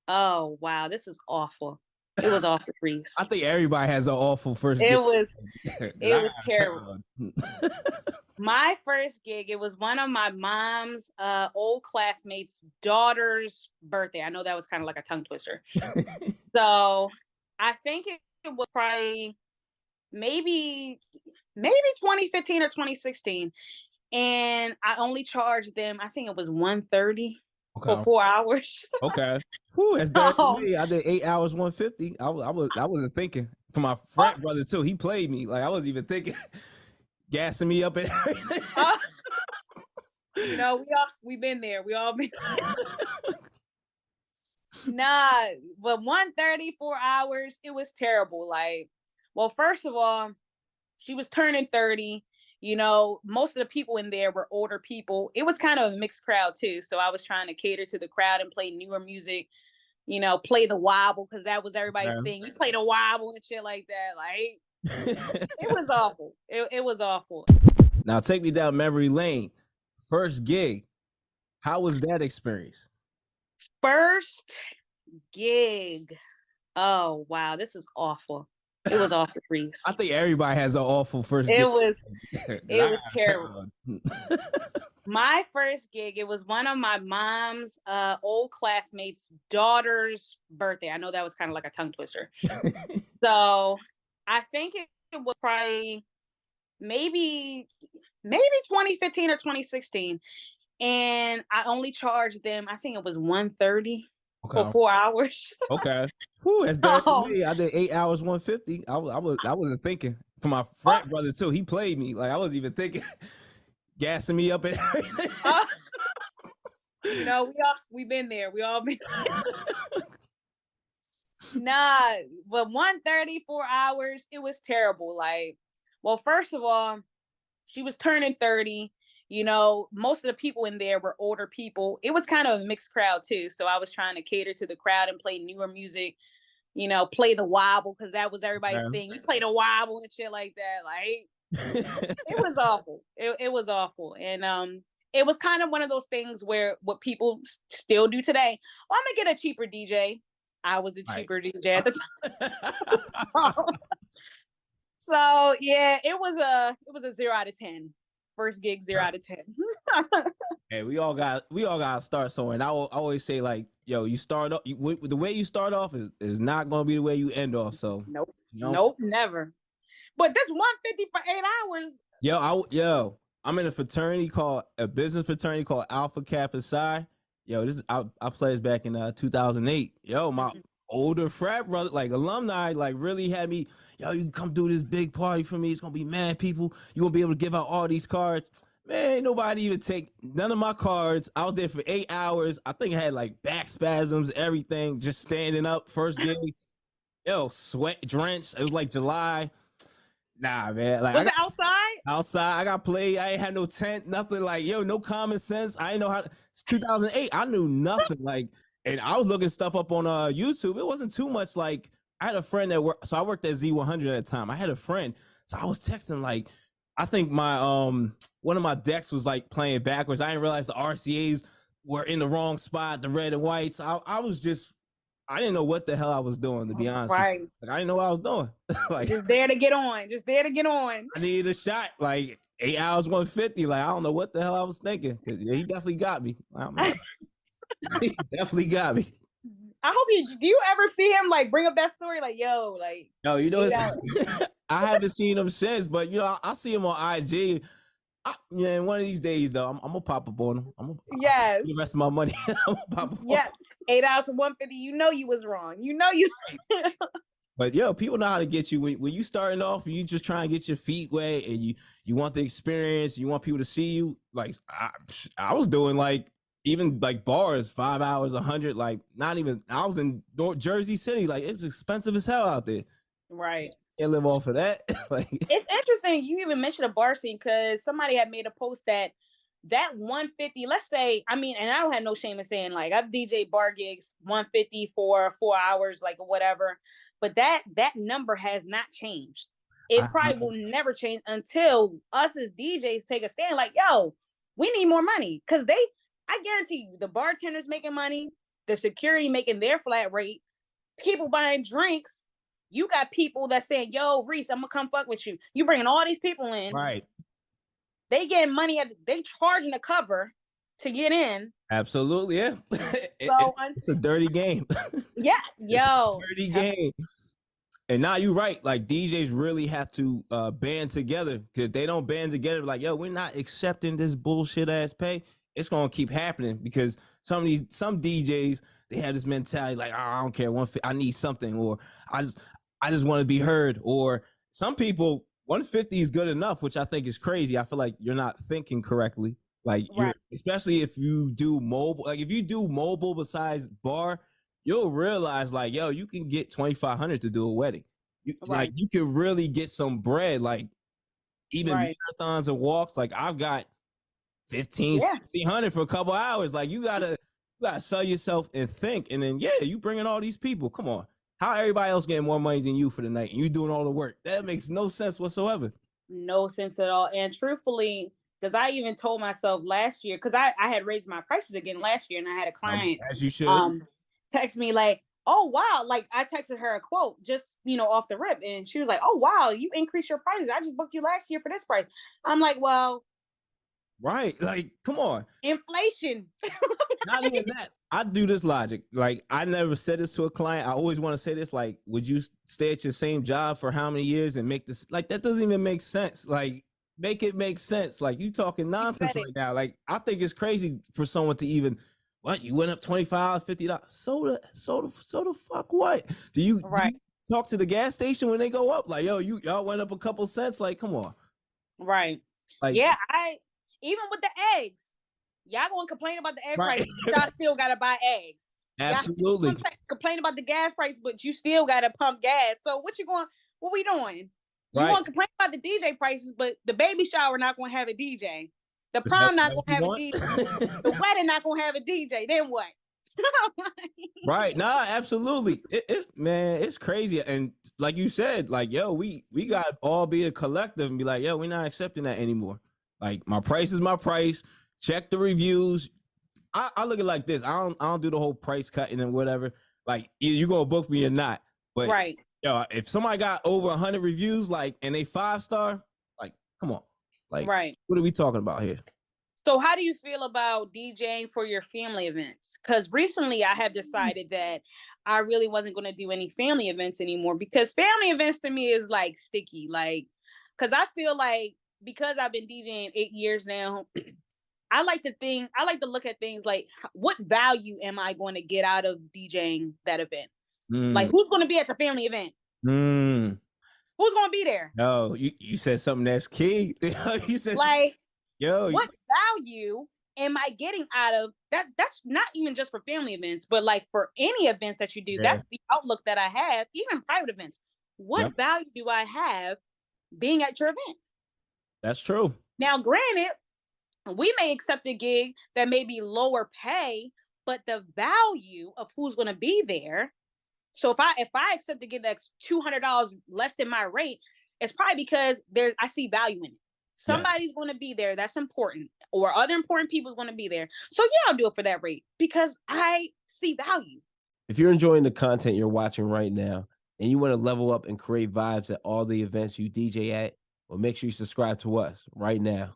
Oh, wow, this was awful. It was awful, Reese. I think everybody has an awful first It gig. was 'Cause it I was got terrible. My first gig, it was one of my mom's old classmates' daughter's birthday. I know that was kind of like a tongue twister. turned. So I think it was probably maybe maybe 2015 or 2016. And I only charged them, I think it was 130 for Okay. 4 hours. Okay. Whew, that's better than So me. I did 8 hours, 150. I wasn't thinking. For my frat brother too, he played me. Like I wasn't even thinking, gassing me up and everything. uh, we been there. We all been nah, but 130 4 hours, it was terrible. Like, well, first of all, she was turning 30. Most of the people in there were older people. It was kind of a mixed crowd too. So I was trying to cater to the crowd and play newer music, play the wobble because that was everybody's Man. thing. You play the wobble and shit like that. Like it was awful. It was awful. Now take me down memory lane. First gig. How was that experience? First gig. Oh wow, this was awful. It was awful, Reese. I think everybody has an awful first It gig. was 'Cause it I was terrible. got My first gig, it was one of my mom's old classmates' daughter's birthday. I know that was kind of like a tongue twister. turned. So I think it was probably maybe maybe 2015 or 2016. And I only charged them, I think it was 130 for Okay. 4 hours. Okay. Whew, that's better than So me. I did 8 hours, 150. I wasn't thinking. For my frat brother too, he played me. Like I wasn't even thinking, gassing me up and everything. uh, we been there. We all been nah, but 130 4 hours, it was terrible. Like, well, first of all, she was turning 30. Most of the people in there were older people. It was kind of a mixed crowd too. So I was trying to cater to the crowd and play newer music, play the wobble because that was everybody's Man. thing. You play the wobble and shit like that. Like it was awful. It was awful. And it was kind of one of those things where what people still do today. Oh, I'm gonna get a cheaper DJ. I was a Right. cheaper DJ at the time. So yeah, it was a 0 out of 10. First gig 0 out of 10. Hey, we all got to start somewhere. And I always say like, yo, you start off the way you start off is not going to be the way you end off. So, Nope. you know, Nope, never. But this 150 for 8 hours. I'm in a business fraternity called Alpha Kappa Psi. Yo, I pledged back in 2008. Yo, my older frat brother, like alumni, like really had me. Yo, you come do this big party for me. It's gonna be mad people. You gonna be able to give out all these cards. Man, ain't nobody even take none of my cards. I was there for 8 hours. I think I had like back spasms, everything, just standing up. First gig, yo, sweat drenched. It was like July. Nah, man. Like I Was it got outside? outside, I got played. I ain't had no tent, nothing. Like, yo, no common sense. I didn't know how. It's 2008. I knew nothing. Like, and I was looking stuff up on YouTube. It wasn't too much. Like, I had a friend that worked. So I worked at Z100 at the time. I had a friend. So I was texting like, I think my one of my decks was like playing backwards. I didn't realize the RCA's were in the wrong spot, the red and whites. I was just I didn't know what the hell I was doing, to be honest with Right. you. Like I didn't know what I was doing. Like Just there to get on. Just there to get on. I needed a shot, like 8 hours, 150. Like I don't know what the hell I was thinking. Yeah, he definitely got me. He definitely got me. I hope do you ever see him like bring up that story? Like, yo, like No, you know, yeah. I haven't seen him since, but you know, I see him on IG. Yeah, one of these days though, I'm gonna pop up on him. I'm gonna Yes. the rest of my money. I'm gonna pop up Yeah. 8 hours for 150. You was wrong. You But yo, people know how to get you when you starting off. You just try and get your feet wet, and you want the experience. You want people to see you. Like I was doing like even like bars, 5 hours, 100. Like not even. I was in Jersey City. Like it's expensive as hell out there. right. Can't live off of that. Like It's interesting you even mentioned a bar scene because somebody had made a post that 150, let's say, I mean, and I don't have no shame in saying like I've DJ bar gigs 150 for 4 hours, like whatever. But that number has not changed. It probably will never change until us as DJs take a stand like, yo, we need more money. I guarantee you the bartender's making money, the security making their flat rate, people buying drinks. You got people that saying, "Yo, Reese, I'm gonna come fuck with you." You bringing all these people in. Right. They getting money. They charging a cover to get in. Absolutely, yeah. So It's a dirty game. yeah, It's a yo, dirty game. And now you're right. Like DJs really have to band together. Because if they don't band together, like, yo, we're not accepting this bullshit ass pay, it's gonna keep happening because some DJs, they have this mentality like, oh, I don't care, I need something, or I just want to be heard. Or some people, 150 is good enough, which I think is crazy. I feel like you're not thinking correctly. Like right, especially if you do mobile, like if you do mobile besides bar, you'll realize like, yo, you can get 2,500 to do a wedding. Like right, you can really get some bread, like even right. marathons and walks. Like I've got 15, Yeah, 1,600 for a couple hours. Like you gotta sell yourself and think. And then, yeah, you bringing all these people. Come on. How everybody else getting more money than you for the night and you doing all the work? That makes no sense whatsoever. no sense at all. And truthfully, because I even told myself last year, because I had raised my prices again last year, and I had a client As you should. um text me like, "Oh wow!" Like I texted her a quote just off the rip, and she was like, "Oh wow, you increased your prices. I just booked you last year for this price." I'm like, "Well, Right. Like, come on. inflation." Not even that. I do this logic. Like, I never said this to a client. I always want to say this. Like, would you stay at your same job for how many years and make this? Like, that doesn't even make sense. Like, make it make sense. Like, you talking You nonsense said it right now. Like, I think it's crazy for someone to even, what, you went up $25, $50. So the fuck what? Do you right, talk to the gas station when they go up? Like, yo, y'all went up a couple cents. Like, come on. right. Like, Yeah, I even with the eggs, y'all gonna complain about the egg right. price, but y'all still gotta buy eggs. Y'all still Absolutely. gonna complain about the gas price, but you still gotta pump gas. So what you going? What we doing? You Right. want to complain about the DJ prices, but the baby shower not gonna have a DJ. The Is that prom not what gonna you have a want? DJ. The wedding not gonna have a DJ. Then what? Right. Nah, absolutely. Man, it's crazy. And like you said, like, yo, we gotta all be a collective and be like, yo, we're not accepting that anymore. Like my price is my price. Check the reviews. I look at it like this. I don't do the whole price cutting and whatever. Like either you're gonna book me or not. But Right. yo, if somebody got over 100 reviews, like, and they 5-star, like, come on. Like, Right. what are we talking about here? So how do you feel about DJing for your family events? Because recently I have decided that I really wasn't going to do any family events anymore, because family events to me is like sticky. Like, because I feel like, because I've been DJing 8 years now, I like to look at things like, what value am I going to get out of DJing that event? Like, Mm, who's going to be at the family event? mm. Who's going to be there? No, you said something that's key. You said, Like, yo, what value am I getting out of that? That's not even just for family events, but like for any events that you do. yeah, That's the outlook that I have, even private events. What yep, value do I have being at your event? that's true. Now, granted, we may accept a gig that may be lower pay, but the value of who's going to be there. So if I accept a gig that's $200 less than my rate, it's probably because I see value in it. Yeah. Somebody's going to be there that's important, or other important people's going to be there. So yeah, I'll do it for that rate because I see value. If you're enjoying the content you're watching right now and you want to level up and create vibes at all the events you DJ at, well, make sure you subscribe to us right now.